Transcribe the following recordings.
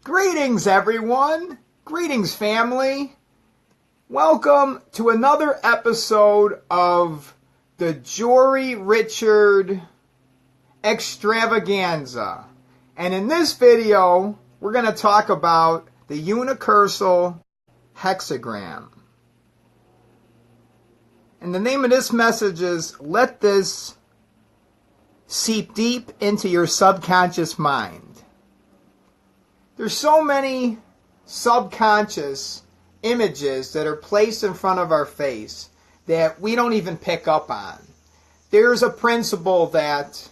Greetings, everyone. Greetings, family. Welcome to another episode of the Jori Richard Extravaganza. And in this video, we're going to talk about the Unicursal Hexagram. And the name of this message is, let this seep deep into your subconscious mind. There's so many subconscious images that are placed in front of our face that we don't even pick up on. There's a principle that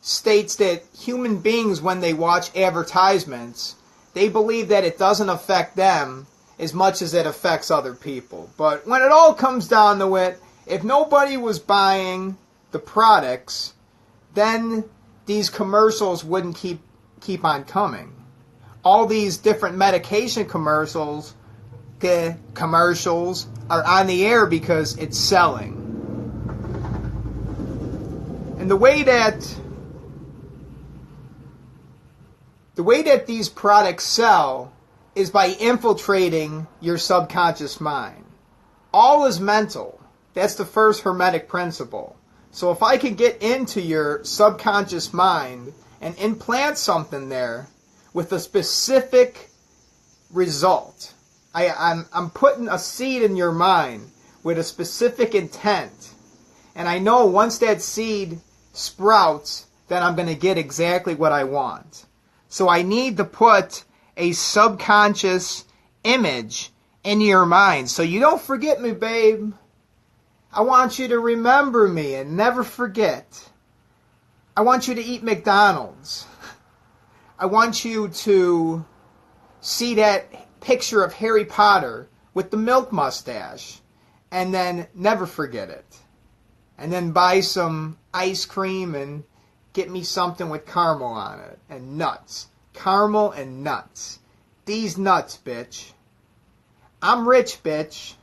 states that human beings, when they watch advertisements, they believe that it doesn't affect them as much as it affects other people. But when it all comes down to it, if nobody was buying the products, then these commercials wouldn't keep on coming. All these different medication commercials are on the air because it's selling. And the way that these products sell is by infiltrating your subconscious mind. All is mental. That's the first Hermetic principle. So if I can get into your subconscious mind and implant something there with a specific result, I'm putting a seed in your mind with a specific intent. And I know once that seed sprouts, then I'm going to get exactly what I want. So I need to put a subconscious image in your mind. So you don't forget me, babe. I want you to remember me and never forget. I want you to eat McDonald's. I want you to see that picture of Harry Potter with the milk mustache and then never forget it. And then buy some ice cream and get me something with caramel on it and nuts. Caramel and nuts. These nuts, bitch. I'm rich, bitch.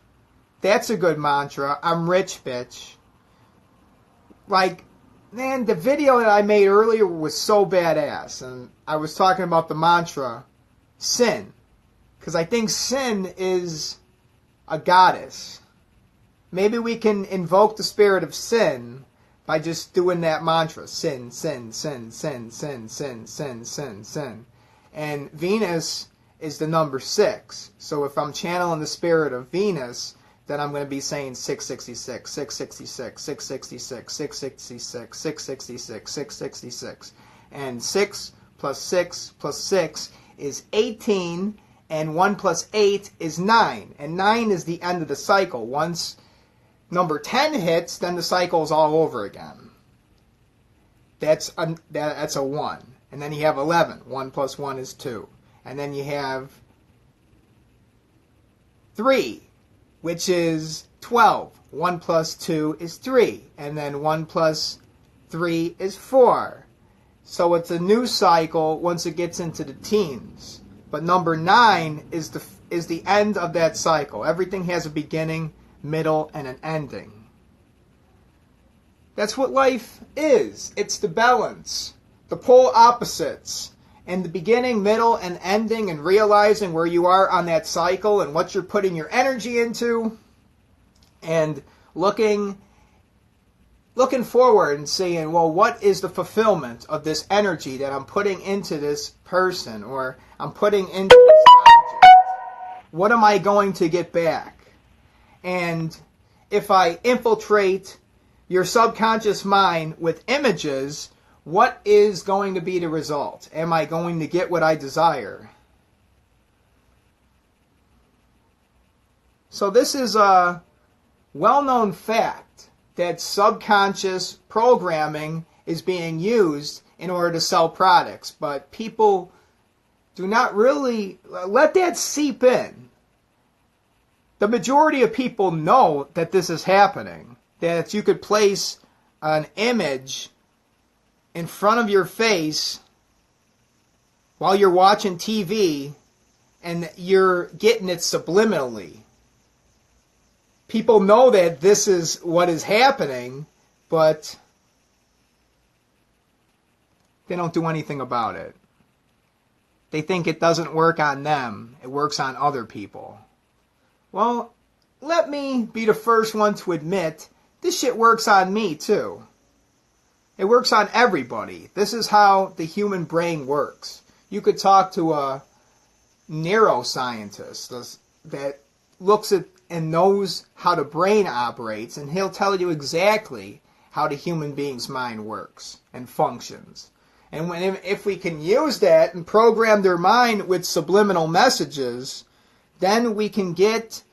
That's a good mantra. I'm rich, bitch. Like, man, the video that I made earlier was so badass. And I was talking about the mantra, sin. Because I think sin is a goddess. Maybe we can invoke the spirit of sin by just doing that mantra. Sin, sin, sin, sin, sin, sin, sin, sin, sin. And Venus is the number 6. So if I'm channeling the spirit of Venus, then I'm going to be saying 666, 666, 666, 666, 666, 666. And 6 plus 6 plus 6 is 18, and 1 plus 8 is 9. And 9 is the end of the cycle. Once number 10 hits, then the cycle is all over again. That's a 1. And then you have 11. 1 plus 1 is 2. And then you have 3. Which is 12. 1 plus 2 is 3. And then 1 plus 3 is 4. So it's a new cycle once it gets into the teens. But number 9 is the end of that cycle. Everything has a beginning, middle, and an ending. That's what life is. It's the balance. The pole opposites. And the beginning, middle, and ending, and realizing where you are on that cycle and what you're putting your energy into, and looking forward and saying, well, what is the fulfillment of this energy that I'm putting into this person, or I'm putting into this object? What am I going to get back? And if I infiltrate your subconscious mind with images, what is going to be the result? Am I going to get what I desire? So this is a well-known fact that subconscious programming is being used in order to sell products. But people do not really let that seep in. The majority of people know that this is happening. That you could place an image in front of your face while you're watching TV and you're getting it subliminally. People know that this is what is happening, but they don't do anything about it. they think it doesn't work on them. It works on other people. Well, let me be the first one to admit this shit works on me too. It works on everybody. This is how the human brain works. You could talk to a neuroscientist that looks at and knows how the brain operates, and he'll tell you exactly how the human being's mind works and functions. And if we can use that and program their mind with subliminal messages, then we can get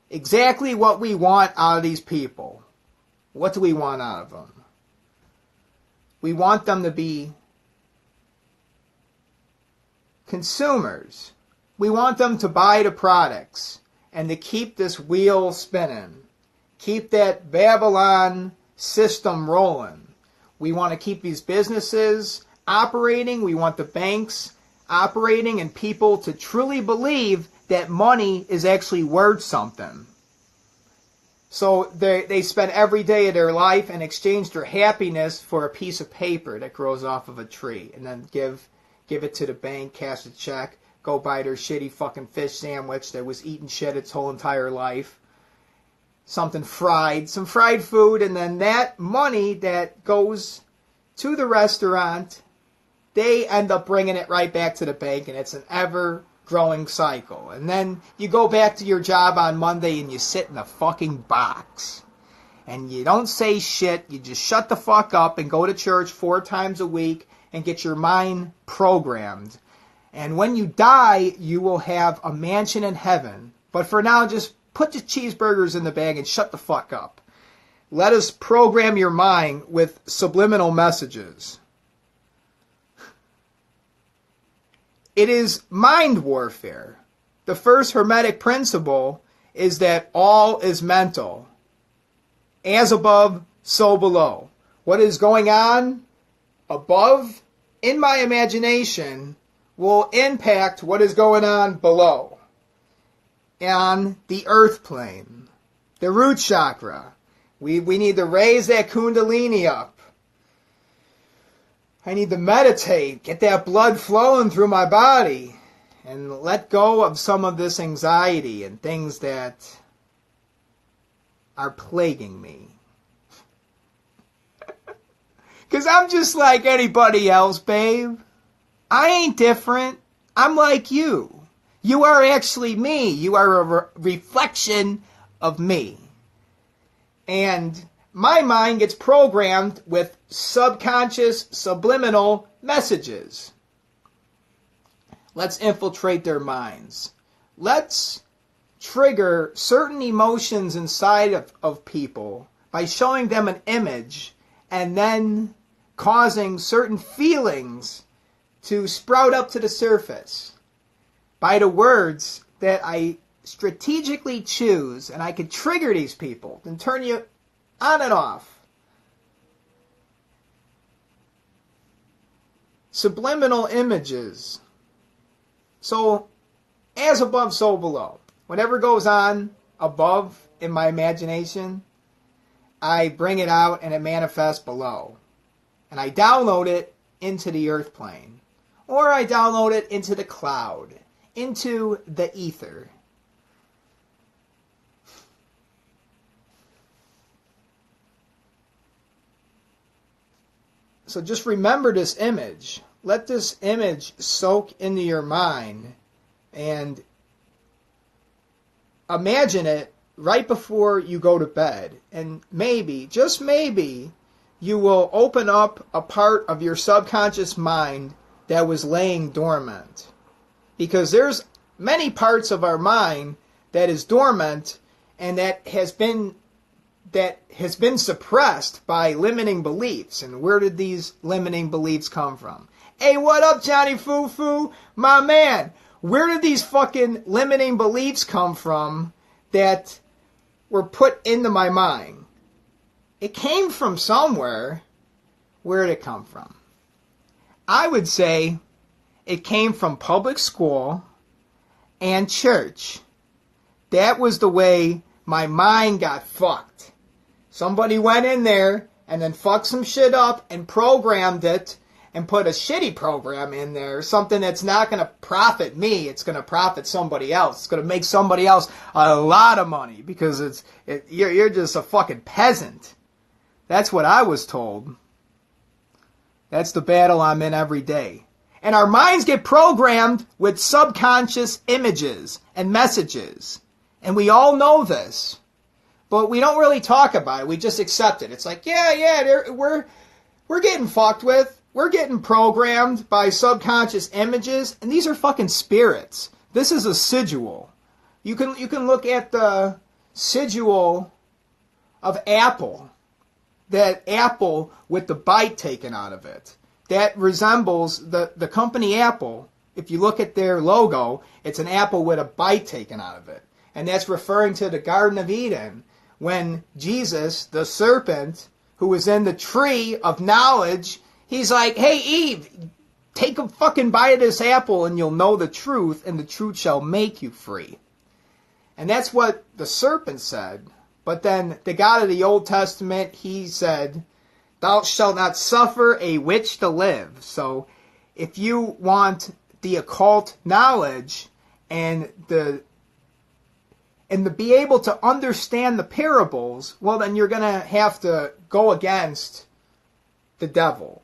exactly what we want out of these people. What do we want out of them? We want them to be consumers. We want them to buy the products and to keep this wheel spinning. Keep that Babylon system rolling. We want to keep these businesses operating. We want the banks operating and people to truly believe that money is actually worth something. So they spend every day of their life and exchange their happiness for a piece of paper that grows off of a tree, and then give it to the bank, cash a check, go buy their shitty fucking fish sandwich that was eating shit its whole entire life. Some fried food, and then that money that goes to the restaurant, they end up bringing it right back to the bank, and it's an ever-growing cycle. And then you go back to your job on Monday and you sit in a fucking box. And you don't say shit, you just shut the fuck up and go to church 4 times a week and get your mind programmed. And when you die, you will have a mansion in heaven. But for now, just put the cheeseburgers in the bag and shut the fuck up. Let us program your mind with subliminal messages. It is mind warfare. The first Hermetic principle is that all is mental. As above, so below. What is going on above in my imagination will impact what is going on below. On the earth plane, the root chakra. We need to raise that kundalini up. I need to meditate, get that blood flowing through my body, and let go of some of this anxiety and things that are plaguing me. Because I'm just like anybody else, babe. I ain't different. I'm like you. You are actually me. You are a reflection of me. And my mind gets programmed with subconscious, subliminal messages. Let's infiltrate their minds. Let's trigger certain emotions inside of people by showing them an image and then causing certain feelings to sprout up to the surface by the words that I strategically choose, and I can trigger these people and turn you on and off. Subliminal images. So, as above, so below. Whatever goes on above in my imagination, I bring it out and it manifests below. And I download it into the earth plane. Or I download it into the cloud, into the ether. So just remember this image. Let this image soak into your mind and imagine it right before you go to bed. And maybe, just maybe, you will open up a part of your subconscious mind that was laying dormant. Because there's many parts of our mind that is dormant and that has been suppressed by limiting beliefs. And where did these limiting beliefs come from? Hey, what up, Johnny Foo-Foo? My man, where did these fucking limiting beliefs come from that were put into my mind? It came from somewhere. Where did it come from? I would say it came from public school and church. That was the way my mind got fucked. Somebody went in there and then fucked some shit up and programmed it, and put a shitty program in there, something that's not going to profit me, it's going to profit somebody else. It's going to make somebody else a lot of money because you're just a fucking peasant. That's what I was told. That's the battle I'm in every day. And our minds get programmed with subconscious images and messages. And we all know this. But we don't really talk about it. We just accept it. It's like, we're getting fucked with. We're getting programmed by subconscious images. And these are fucking spirits. This is a sigil. You can look at the sigil of Apple. That apple with the bite taken out of it. That resembles the company Apple. If you look at their logo, it's an apple with a bite taken out of it. And that's referring to the Garden of Eden, when Jesus, the serpent, who was in the tree of knowledge, he's like, hey, Eve, take a fucking bite of this apple and you'll know the truth, and the truth shall make you free. And that's what the serpent said. But then the God of the Old Testament, he said, thou shalt not suffer a witch to live. So if you want the occult knowledge and to be able to understand the parables, well, then you're going to have to go against the devil.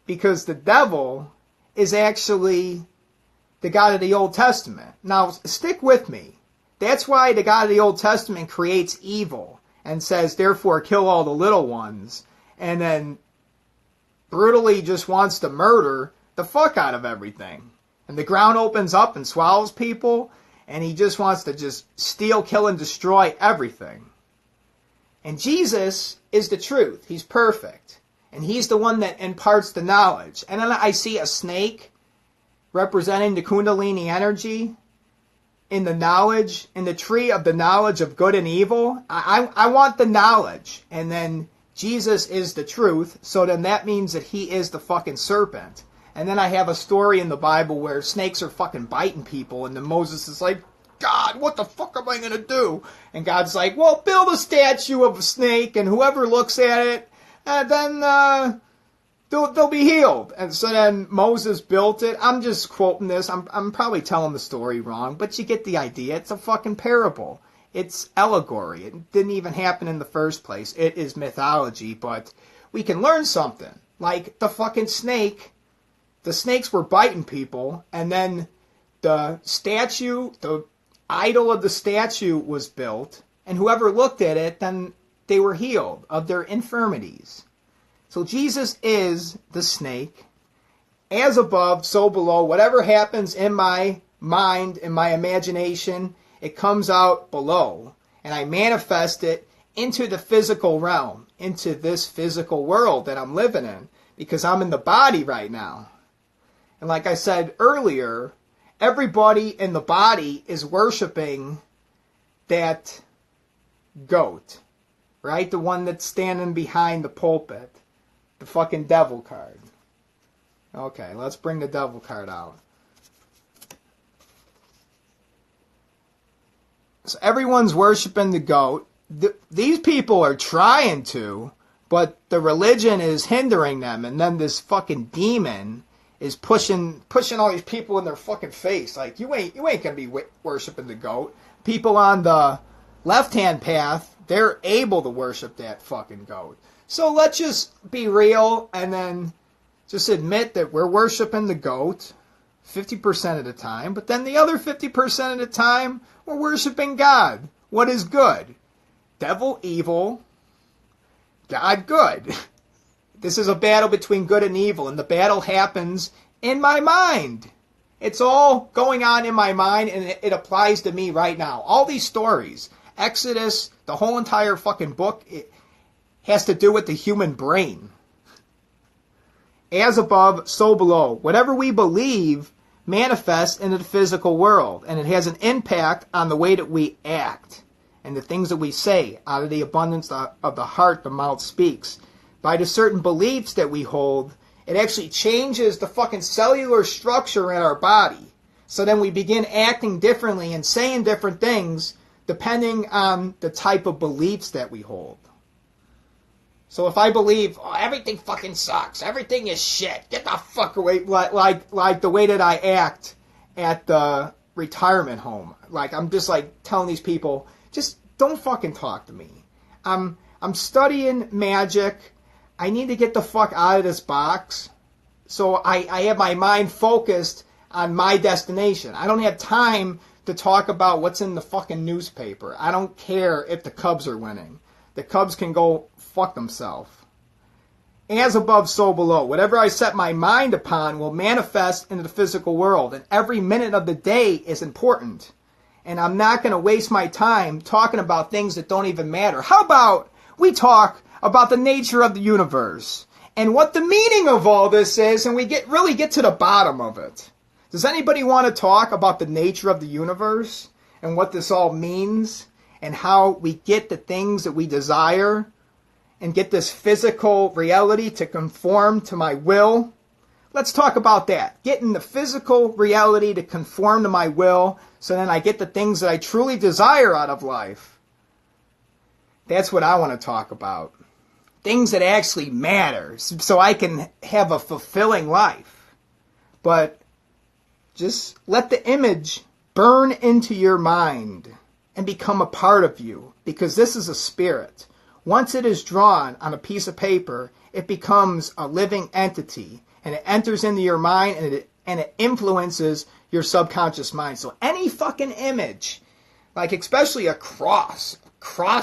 Because the devil is actually the God of the Old Testament. Now, stick with me. That's why the God of the Old Testament creates evil and says, therefore, kill all the little ones. And then brutally just wants to murder the fuck out of everything. And the ground opens up and swallows people. And he just wants to just steal, kill, and destroy everything. And Jesus is the truth. He's perfect. And he's the one that imparts the knowledge. And then I see a snake representing the Kundalini energy in the knowledge, in the tree of the knowledge of good and evil. I want the knowledge. And then Jesus is the truth. So then that means that he is the fucking serpent. And then I have a story in the Bible where snakes are fucking biting people. And then Moses is like, God, what the fuck am I going to do? And God's like, well, build a statue of a snake. And whoever looks at it, then they'll be healed. And so then Moses built it. I'm just quoting this. I'm probably telling the story wrong. But you get the idea. It's a fucking parable. It's allegory. It didn't even happen in the first place. It is mythology. But we can learn something. Like the fucking snake. The snakes were biting people, and then the statue, the idol of the statue was built, and whoever looked at it, then they were healed of their infirmities. So Jesus is the snake. As above, so below. Whatever happens in my mind, in my imagination, it comes out below, and I manifest it into the physical realm, into this physical world that I'm living in, because I'm in the body right now. And like I said earlier, everybody in the body is worshiping that goat, right? The one that's standing behind the pulpit. The fucking devil card. Okay, let's bring the devil card out. So everyone's worshiping the goat. These people are trying to, but the religion is hindering them. And then this fucking demon is pushing all these people in their fucking face. Like, you ain't gonna be worshiping the goat. People on the left-hand path, they're able to worship that fucking goat. So let's just be real and then just admit that we're worshiping the goat 50% of the time, but then the other 50% of the time, we're worshiping God. What is good? Devil evil, God good. This is a battle between good and evil, and the battle happens in my mind. It's all going on in my mind, and it applies to me right now. All these stories, Exodus, the whole entire fucking book, it has to do with the human brain. As above, so below. Whatever we believe manifests into the physical world, and it has an impact on the way that we act and the things that we say. Out of the abundance of the heart, the mouth speaks. By the certain beliefs that we hold, it actually changes the fucking cellular structure in our body. So then we begin acting differently and saying different things depending on the type of beliefs that we hold. So if I believe, oh, everything fucking sucks, everything is shit, get the fuck away, like the way that I act at the retirement home. Like, I'm just like telling these people, just don't fucking talk to me. I'm studying magic. I need to get the fuck out of this box. So I have my mind focused on my destination. I don't have time to talk about what's in the fucking newspaper. I don't care if the Cubs are winning. The Cubs can go fuck themselves. As above, so below. Whatever I set my mind upon will manifest into the physical world. And every minute of the day is important. And I'm not going to waste my time talking about things that don't even matter. How about we talk about the nature of the universe and what the meaning of all this is, and we really get to the bottom of it. Does anybody want to talk about the nature of the universe and what this all means and how we get the things that we desire and get this physical reality to conform to my will? Let's talk about that. Getting the physical reality to conform to my will so then I get the things that I truly desire out of life. That's what I want to talk about. Things that actually matter so I can have a fulfilling life. But just let the image burn into your mind and become a part of you, because this is a spirit. Once it is drawn on a piece of paper, it becomes a living entity, and it enters into your mind, and it influences your subconscious mind. So any fucking image, like especially a cross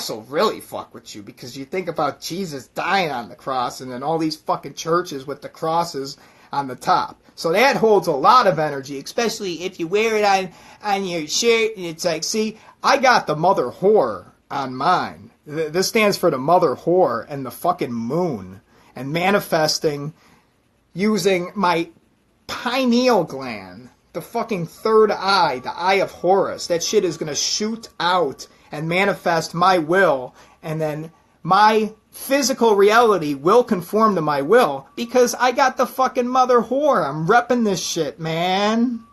will really fuck with you, because you think about Jesus dying on the cross and then all these fucking churches with the crosses on the top. So that holds a lot of energy, especially if you wear it on your shirt and it's like, see, I got the mother whore on mine. This stands for the mother whore and the fucking moon, and manifesting using my pineal gland, the fucking third eye, the eye of Horus. That shit is going to shoot out and manifest my will, and then my physical reality will conform to my will because I got the fucking mother whore. I'm repping this shit, man.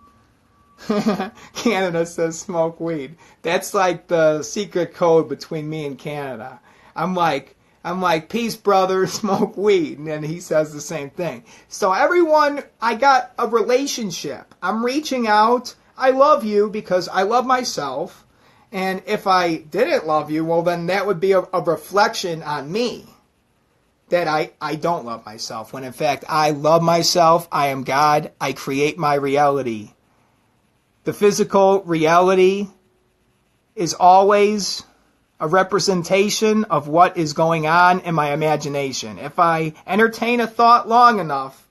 Canada says smoke weed. That's like the secret code between me and Canada. I'm like, peace, brother, smoke weed. And then he says the same thing. So everyone, I got a relationship. I'm reaching out. I love you because I love myself. And if I didn't love you, well, then that would be a reflection on me that I don't love myself. When in fact, I love myself. I am God. I create my reality. The physical reality is always a representation of what is going on in my imagination. If I entertain a thought long enough,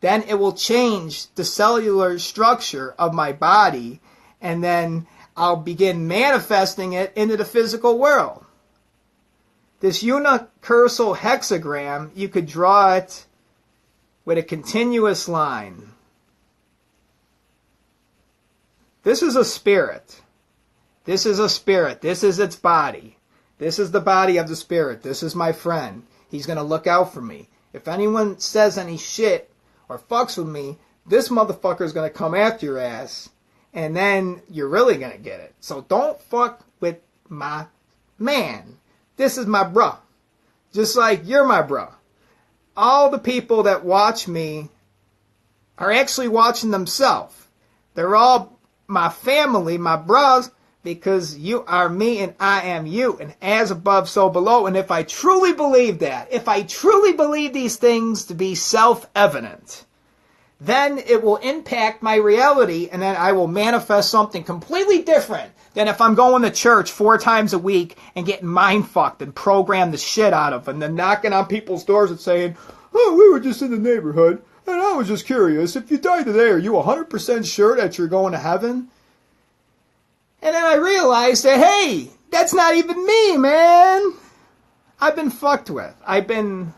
then it will change the cellular structure of my body, and then I'll begin manifesting it into the physical world. This unicursal hexagram, you could draw it with a continuous line. This is a spirit. This is a spirit. This is its body. This is the body of the spirit. This is my friend. He's going to look out for me. If anyone says any shit or fucks with me, this motherfucker is going to come after your ass. And then you're really going to get it. So don't fuck with my man. This is my bruh. Just like you're my bruh. All the people that watch me are actually watching themselves. They're all my family, my bros, because you are me and I am you. And as above, so below. And if I truly believe that, if I truly believe these things to be self-evident, then it will impact my reality, and then I will manifest something completely different than if I'm going to church 4 times a week and getting mind-fucked and programmed the shit out of, and then knocking on people's doors and saying, oh, we were just in the neighborhood, and I was just curious, if you die today, are you 100% sure that you're going to heaven? And then I realized that, hey, that's not even me, man. I've been fucked with. I've been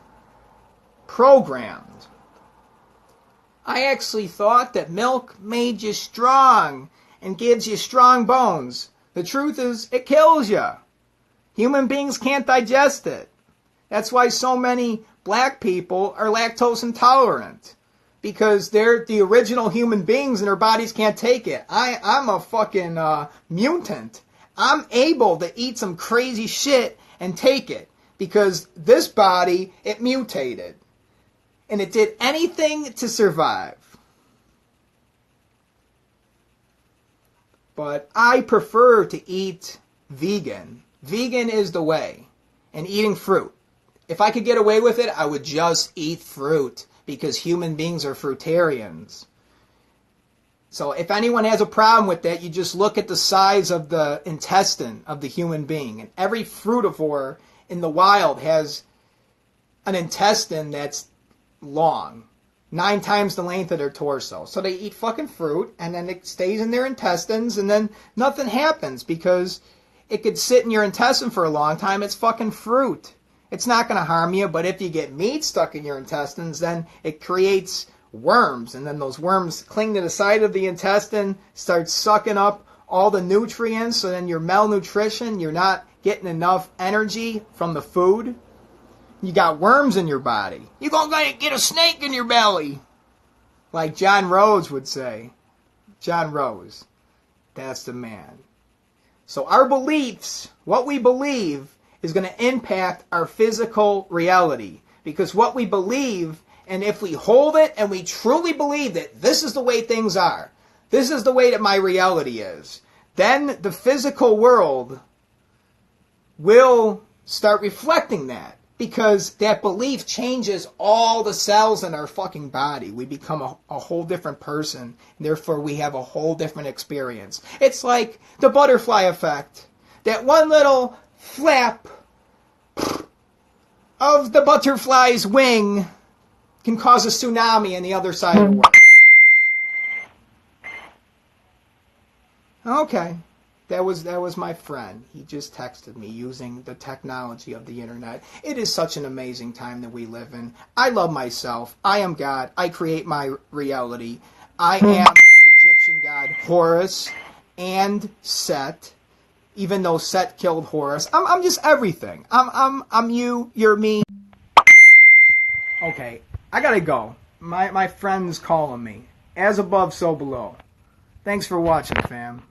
programmed. I actually thought that milk made you strong and gives you strong bones. The truth is, it kills you. Human beings can't digest it. That's why so many black people are lactose intolerant. Because they're the original human beings and their bodies can't take it. I'm a fucking mutant. I'm able to eat some crazy shit and take it. because this body, it mutated. And it did anything to survive. But I prefer to eat vegan. Vegan is the way. And eating fruit. If I could get away with it, I would just eat fruit. Because human beings are fruitarians. So if anyone has a problem with that, you just look at the size of the intestine of the human being. And every frutivore in the wild has an intestine that's long. 9 times the length of their torso. So they eat fucking fruit, and then it stays in their intestines, and then nothing happens because it could sit in your intestine for a long time. It's fucking fruit. It's not going to harm you, but if you get meat stuck in your intestines, then it creates worms, and then those worms cling to the side of the intestine, start sucking up all the nutrients, so then you're malnutrition, you're not getting enough energy from the food. You got worms in your body. You're going to get a snake in your belly. Like John Rose would say. John Rose. That's the man. So our beliefs, what we believe, is going to impact our physical reality. Because what we believe, and if we hold it and we truly believe that this is the way things are, this is the way that my reality is, then the physical world will start reflecting that. Because that belief changes all the cells in our fucking body. We become a whole different person. And therefore, we have a whole different experience. It's like the butterfly effect. That one little flap of the butterfly's wing can cause a tsunami on the other side of the world. Okay. That was my friend. He just texted me using the technology of the internet. It is such an amazing time that we live in. I love myself. I am God. I create my reality. I am the Egyptian god Horus and Set. Even though Set killed Horus, I'm just everything. I'm you. You're me. Okay, I gotta go. My friend's calling me. As above, so below. Thanks for watching, fam.